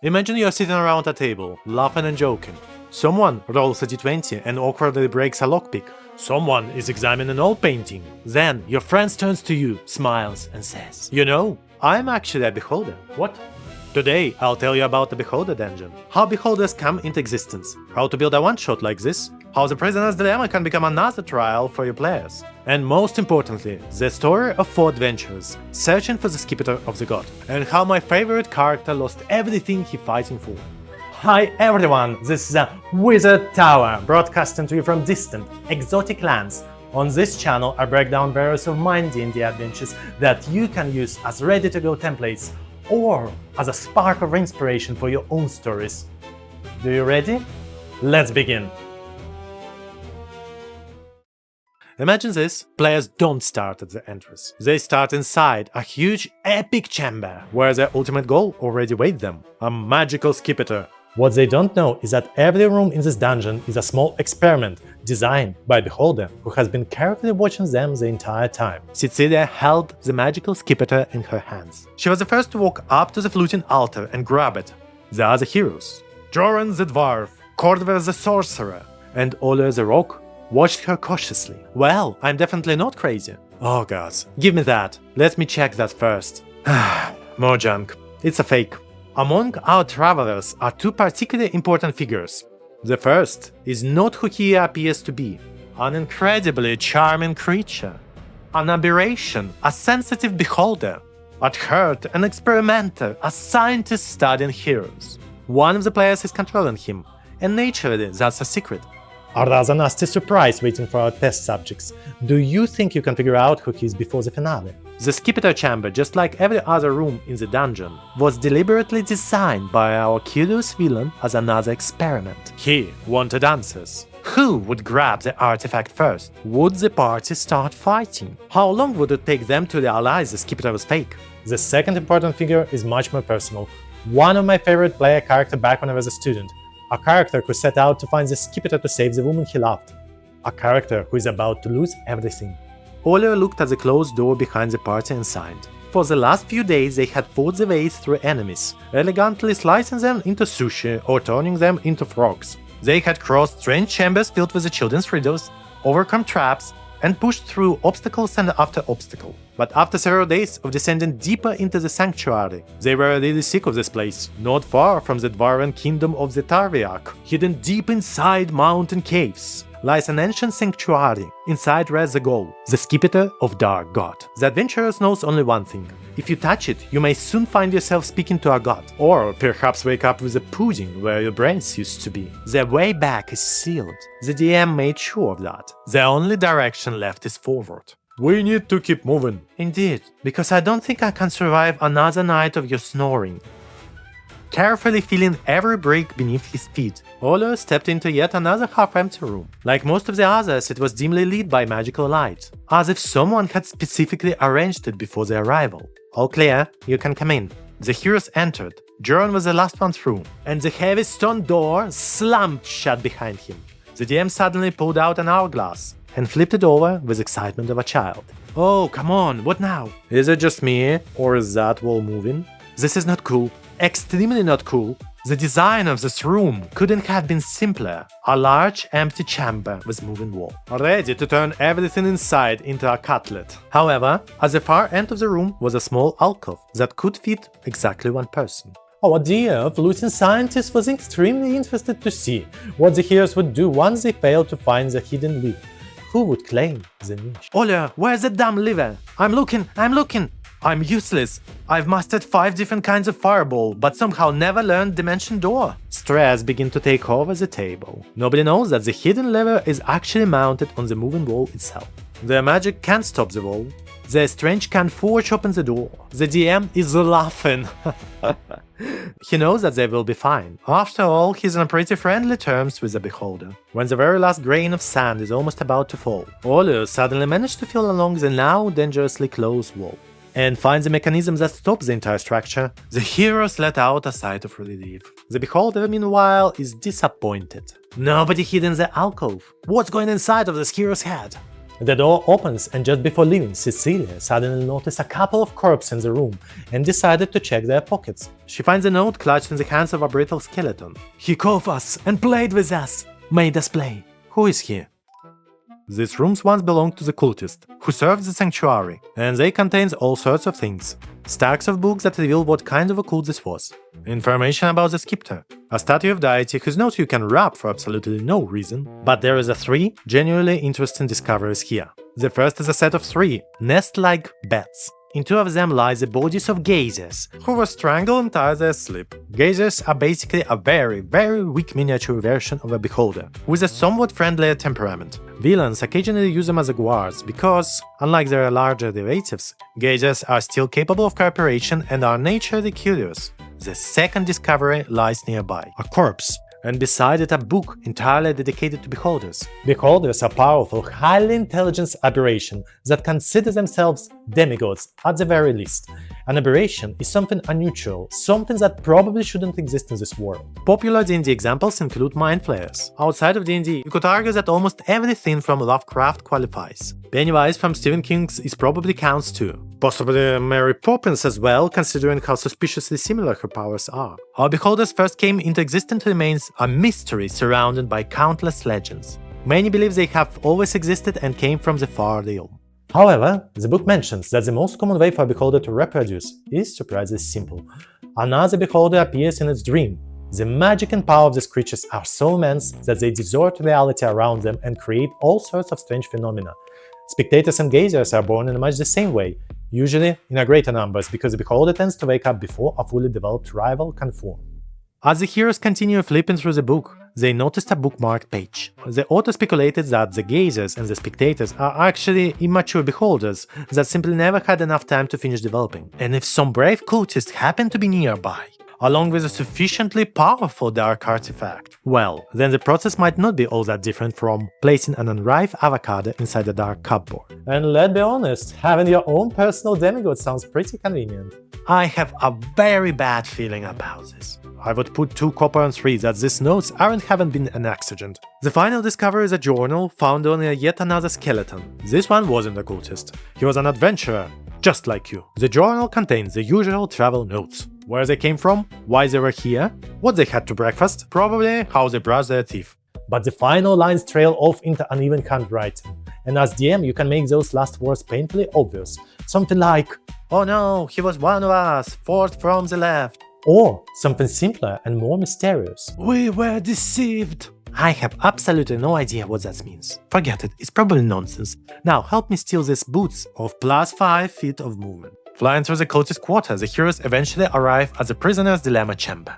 Imagine you're sitting around a table, laughing and joking. Someone rolls a d20 and awkwardly breaks a lockpick. Someone is examining an old painting. Then your friend turns to you, smiles, and says, "You know, I'm actually a beholder." What? Today, I'll tell you about the Beholder Dungeon, how beholders come into existence, how to build a one-shot like this, how the prisoner's dilemma can become another trial for your players, and most importantly, the story of 4 adventurers searching for the scepter of the god, and how my favorite character lost everything he fighting for. Hi everyone, this is a Wizard Tower, broadcasting to you from distant, exotic lands. On this channel, I break down various of my D&D adventures that you can use as ready-to-go templates, or as a spark of inspiration for your own stories. Do you ready? Let's begin! Imagine this, players don't start at the entrance. They start inside a huge epic chamber, where their ultimate goal already waits them, a magical scepter. What they don't know is that every room in this dungeon is a small experiment designed by Beholder, who has been carefully watching them the entire time. Cecilia held the magical scepter in her hands. She was the first to walk up to the floating altar and grab it. The other heroes, Joran the dwarf, Cordver the sorcerer, and Ola the rock, watched her cautiously. Well, I'm definitely not crazy. Oh gods, give me that. Let me check that first. More junk. It's a fake. Among our travelers are 2 particularly important figures. The first is not who he appears to be, an incredibly charming creature, an aberration, a sensitive beholder, at heart an experimenter, a scientist studying heroes. One of the players is controlling him, and naturally that's a secret. Or there's a nasty surprise waiting for our test subjects. Do you think you can figure out who he is before the finale? The Sceptre Chamber, just like every other room in the dungeon, was deliberately designed by our curious villain as another experiment. He wanted answers. Who would grab the artifact first? Would the party start fighting? How long would it take them to realize the scepter was fake? The second important figure is much more personal. One of my favorite player characters back when I was a student. A character who set out to find the scepter to save the woman he loved. A character who is about to lose everything. Ola looked at the closed door behind the party and sighed. For the last few days they had fought their way through enemies, elegantly slicing them into sushi or turning them into frogs. They had crossed strange chambers filled with the children's riddles, overcome traps, and pushed through obstacles and after obstacle. But after several days of descending deeper into the sanctuary, they were really sick of this place, not far from the dwarven kingdom of the Tarviak. Hidden deep inside mountain caves lies an ancient sanctuary. Inside rests the goal, the scepter of Dark God. The adventurers knows only one thing. If you touch it, you may soon find yourself speaking to a god, or perhaps wake up with a pudding where your brains used to be. The way back is sealed. The DM made sure of that. The only direction left is forward. We need to keep moving. Indeed, because I don't think I can survive another night of your snoring. Carefully feeling every brick beneath his feet, Ola stepped into yet another half-empty room. Like most of the others, it was dimly lit by magical light, as if someone had specifically arranged it before their arrival. All clear, you can come in. The heroes entered. Joran was the last one through, and the heavy stone door slammed shut behind him. The DM suddenly pulled out an hourglass and flipped it over with excitement of a child. Oh, come on, what now? Is it just me, or is that wall moving? This is not cool. Extremely not cool. The design of this room couldn't have been simpler. A large empty chamber with moving wall, ready to turn everything inside into a cutlet. However, at the far end of the room was a small alcove that could fit exactly 1 person. Our dear floating scientist was extremely interested to see what the heroes would do once they failed to find the hidden lever. Who would claim the niche? Ola, where's the damn lever? I'm looking! I'm useless. I've mastered 5 different kinds of fireball, but somehow never learned Dimension Door. Stress began to take over the table. Nobody knows that the hidden lever is actually mounted on the moving wall itself. Their magic can't stop the wall. Their strange can't forge open the door. The DM is laughing. He knows that they will be fine. After all, he's on pretty friendly terms with the beholder. When the very last grain of sand is almost about to fall, Ola suddenly managed to feel along the now dangerously close wall and find the mechanism that stops the entire structure. The heroes let out a sigh of relief. The beholder, meanwhile, is disappointed. Nobody hid in the alcove. What's going inside of this hero's head? The door opens and just before leaving, Cecilia suddenly noticed a couple of corpses in the room and decided to check their pockets. She finds a note clutched in the hands of a brittle skeleton. "He called us and played with us, made us play." Who is he? These rooms once belonged to the cultist, who served the sanctuary, and they contained all sorts of things. Stacks of books that reveal what kind of a cult this was. Information about the Sceptre, a statue of deity whose notes you can rob for absolutely no reason. But there is three genuinely interesting discoveries here. The first is a set of 3 nest-like beds. In 2 of them lie the bodies of gazers, who were strangled and tied their sleep. Gazers are basically a very, very weak miniature version of a beholder, with a somewhat friendlier temperament. Villains occasionally use them as a guards because, unlike their larger derivatives, gazers are still capable of cooperation and are naturally curious. The second discovery lies nearby, a corpse, and beside it a book entirely dedicated to beholders. Beholders are powerful, highly intelligent aberrations that consider themselves demigods at the very least. An aberration is something unusual, something that probably shouldn't exist in this world. Popular D&D examples include mind flayers. Outside of D&D, you could argue that almost everything from Lovecraft qualifies. Pennywise from Stephen King's is probably counts too. Possibly Mary Poppins as well, considering how suspiciously similar her powers are. How beholders first came into existence remains a mystery surrounded by countless legends. Many believe they have always existed and came from the far realm. However, the book mentions that the most common way for a beholder to reproduce is surprisingly simple. Another beholder appears in its dream. The magic and power of these creatures are so immense that they distort reality around them and create all sorts of strange phenomena. Spectators and gazers are born in much the same way, usually in a greater numbers because the beholder tends to wake up before a fully developed rival can form. As the heroes continue flipping through the book, they noticed a bookmarked page. The author speculated that the gazers and the spectators are actually immature beholders that simply never had enough time to finish developing. And if some brave cultist happened to be nearby, along with a sufficiently powerful dark artifact, well, then the process might not be all that different from placing an unripe avocado inside a dark cupboard. And let's be honest, having your own personal demigod sounds pretty convenient. I have a very bad feeling about this. I would put 2 copper on 3 that these notes haven't been an accident. The final discovery is a journal found on yet another skeleton. This one wasn't a cultist. He was an adventurer, just like you. The journal contains the usual travel notes. Where they came from, why they were here, what they had to breakfast, probably how they brushed their teeth. But the final lines trail off into uneven handwriting, and as DM you can make those last words painfully obvious. Something like, "Oh no, he was one of us, fourth from the left." Or something simpler and more mysterious. "We were deceived." I have absolutely no idea what that means. Forget it, it's probably nonsense. Now help me steal these boots of +5 feet of movement. Flying through the cultist quarter, the heroes eventually arrive at the prisoner's dilemma chamber.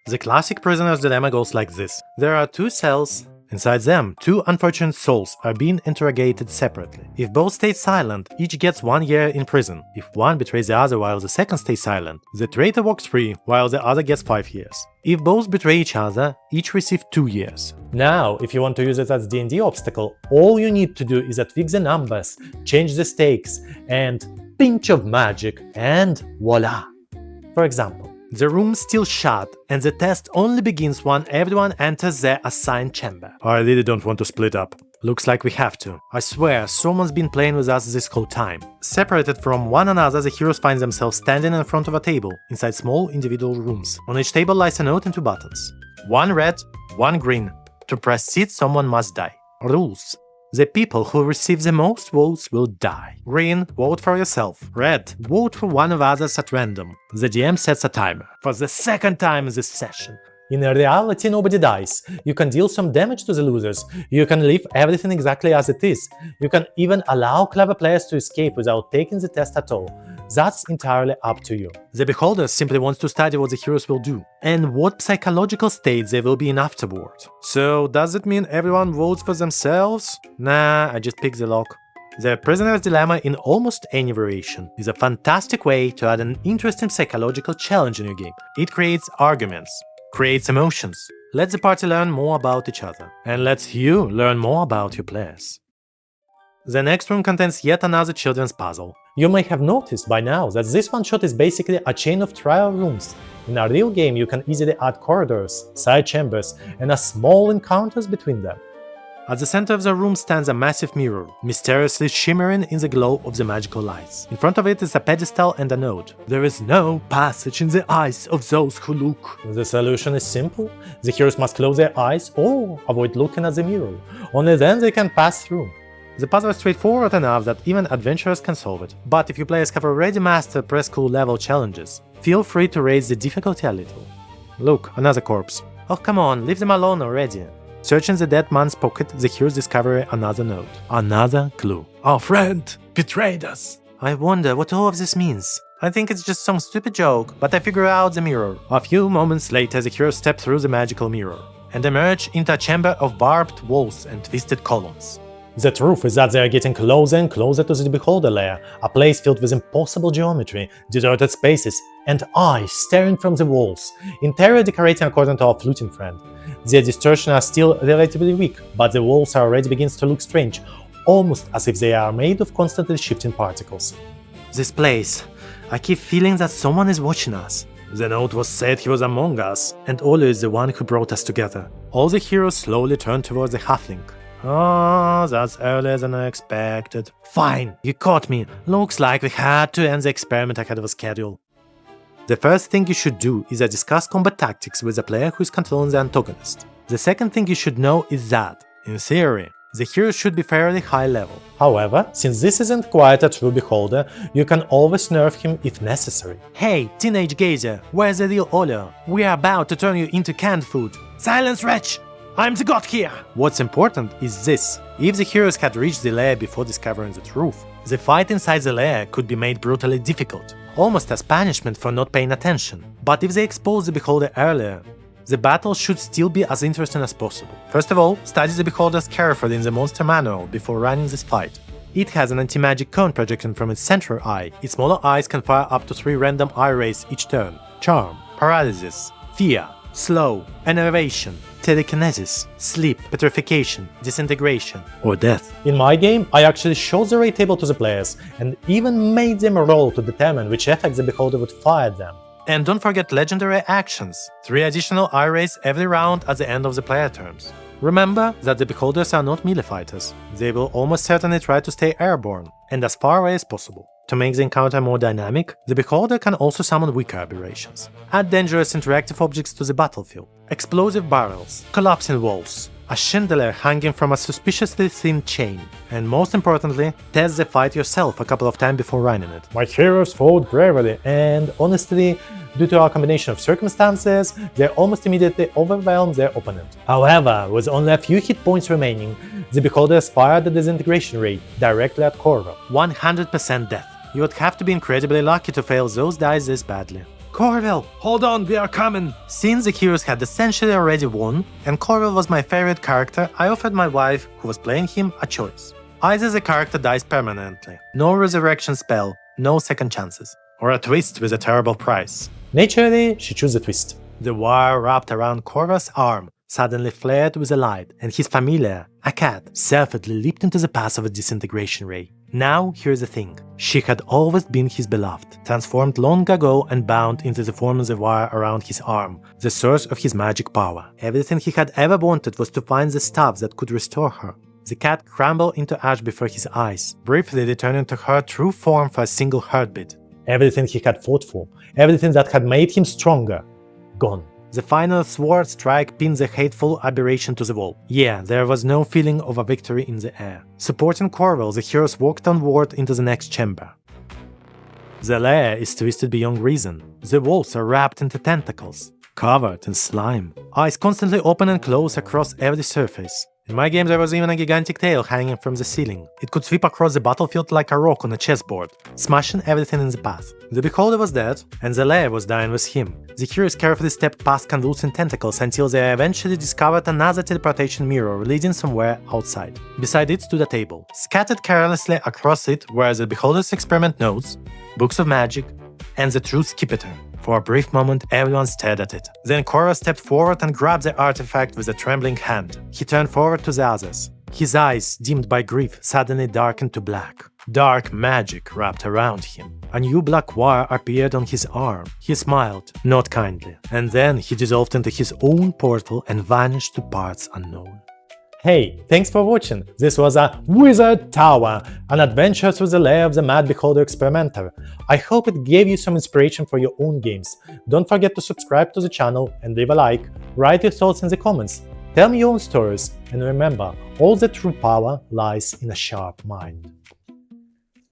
The classic prisoner's dilemma goes like this. There are 2 cells. Inside them, 2 unfortunate souls are being interrogated separately. If both stay silent, each gets 1 year in prison. If one betrays the other while the second stays silent, the traitor walks free while the other gets 5 years. If both betray each other, each receive 2 years. Now, if you want to use it as D&D obstacle, all you need to do is tweak the numbers, change the stakes, and pinch of magic, and voila! For example, the room's still shut, and the test only begins when everyone enters their assigned chamber. I really don't want to split up. Looks like we have to. I swear, someone's been playing with us this whole time. Separated from one another, the heroes find themselves standing in front of a table, inside small individual rooms. On each table lies a note and 2 buttons. 1 red, 1 green. To proceed, someone must die. Rules. The people who receive the most votes will die. Green, vote for yourself. Red, vote for one of others at random. The DM sets a timer. For the 2nd time in this session. In reality, nobody dies. You can deal some damage to the losers. You can leave everything exactly as it is. You can even allow clever players to escape without taking the test at all. That's entirely up to you. The beholder simply wants to study what the heroes will do, and what psychological state they will be in afterward. So, does it mean everyone votes for themselves? Nah, I just picked the lock. The prisoner's dilemma in almost any variation is a fantastic way to add an interesting psychological challenge in your game. It creates arguments, creates emotions, lets the party learn more about each other, and lets you learn more about your players. The next room contains yet another children's puzzle. You may have noticed by now that this one-shot is basically a chain of trial rooms. In a real game you can easily add corridors, side chambers, and small encounters between them. At the center of the room stands a massive mirror, mysteriously shimmering in the glow of the magical lights. In front of it is a pedestal and a note. There is no passage in the eyes of those who look. The solution is simple. The heroes must close their eyes or avoid looking at the mirror. Only then they can pass through. The puzzle is straightforward enough that even adventurers can solve it. But if you players have already mastered preschool level challenges, feel free to raise the difficulty a little. Look, another corpse. Oh come on, leave them alone already. Searching the dead man's pocket, the heroes discover another note. Another clue. Our friend betrayed us. I wonder what all of this means. I think it's just some stupid joke, but I figure out the mirror. A few moments later, the heroes step through the magical mirror and emerge into a chamber of barbed walls and twisted columns. The truth is that they are getting closer and closer to the Beholder Lair, a place filled with impossible geometry, deserted spaces, and eyes staring from the walls, interior decorating according to our fluting friend. Their distortion are still relatively weak, but the walls already begins to look strange, almost as if they are made of constantly shifting particles. This place, I keep feeling that someone is watching us. The note was said he was among us, and Olu is the one who brought us together. All the heroes slowly turn towards the halfling. Oh, that's earlier than I expected. Fine, you caught me. Looks like we had to end the experiment ahead of schedule. The first thing you should do is discuss combat tactics with the player who is controlling the antagonist. The second thing you should know is that, in theory, the hero should be fairly high level. However, since this isn't quite a true beholder, you can always nerf him if necessary. Hey, teenage gazer, where's the real Olo? We are about to turn you into canned food. Silence, wretch! I'm the god here! What's important is this. If the heroes had reached the lair before discovering the truth, the fight inside the lair could be made brutally difficult, almost as punishment for not paying attention. But if they expose the beholder earlier, the battle should still be as interesting as possible. First of all, study the beholders carefully in the monster manual before running this fight. It has an anti-magic cone projecting from its central eye. Its smaller eyes can fire up to 3 random eye rays each turn. Charm, paralysis, fear, slow, enervation, telekinesis, sleep, petrification, disintegration, or death. In my game, I actually showed the ray table to the players, and even made them roll to determine which effects the beholder would fire at them. And don't forget legendary actions, 3 additional eye rays every round at the end of the player turns. Remember that the beholders are not melee fighters, they will almost certainly try to stay airborne, and as far away as possible. To make the encounter more dynamic, the beholder can also summon weaker aberrations. Add dangerous interactive objects to the battlefield, explosive barrels, collapsing walls, a chandelier hanging from a suspiciously thin chain, and most importantly, test the fight yourself a couple of times before running it. My heroes fought bravely, and honestly, due to a combination of circumstances, they almost immediately overwhelmed their opponent. However, with only a few hit points remaining, the beholders fired the disintegration ray directly at Corvo. 100% death. You would have to be incredibly lucky to fail those dice this badly. Corville, hold on, we are coming! Since the heroes had essentially already won, and Corville was my favorite character, I offered my wife, who was playing him, a choice. Either the character dies permanently, no resurrection spell, no second chances, or a twist with a terrible price. Naturally, she chose the twist. The wire wrapped around Corville's arm suddenly flared with a light, and his familiar, a cat, selfishly leaped into the path of a disintegration ray. Now, here's the thing. She had always been his beloved, transformed long ago and bound into the form of the wire around his arm, the source of his magic power. Everything he had ever wanted was to find the stuff that could restore her. The cat crumbled into ash before his eyes, briefly returning to her true form for a single heartbeat. Everything he had fought for, everything that had made him stronger, gone. The final sword strike pinned the hateful aberration to the wall. Yeah, there was no feeling of a victory in the air. Supporting Corville, the heroes walked onward into the next chamber. The lair is twisted beyond reason. The walls are wrapped into tentacles, covered in slime. Eyes constantly open and close across every surface. In my game there was even a gigantic tail hanging from the ceiling. It could sweep across the battlefield like a rock on a chessboard, smashing everything in the path. The beholder was dead, and the lair was dying with him. The heroes carefully stepped past convulsing tentacles until they eventually discovered another teleportation mirror leading somewhere outside. Beside it stood a table. Scattered carelessly across it were the beholder's experiment notes, books of magic, and the truth skipper. For a brief moment, everyone stared at it. Then Korra stepped forward and grabbed the artifact with a trembling hand. He turned forward to the others. His eyes, dimmed by grief, suddenly darkened to black. Dark magic wrapped around him. A new black wire appeared on his arm. He smiled, not kindly, and then he dissolved into his own portal and vanished to parts unknown. Hey, thanks for watching! This was a Wizard Tower, an adventure through the lair of the Mad Beholder Experimenter. I hope it gave you some inspiration for your own games. Don't forget to subscribe to the channel and leave a like. Write your thoughts in the comments. Tell me your own stories, and remember, all the true power lies in a sharp mind.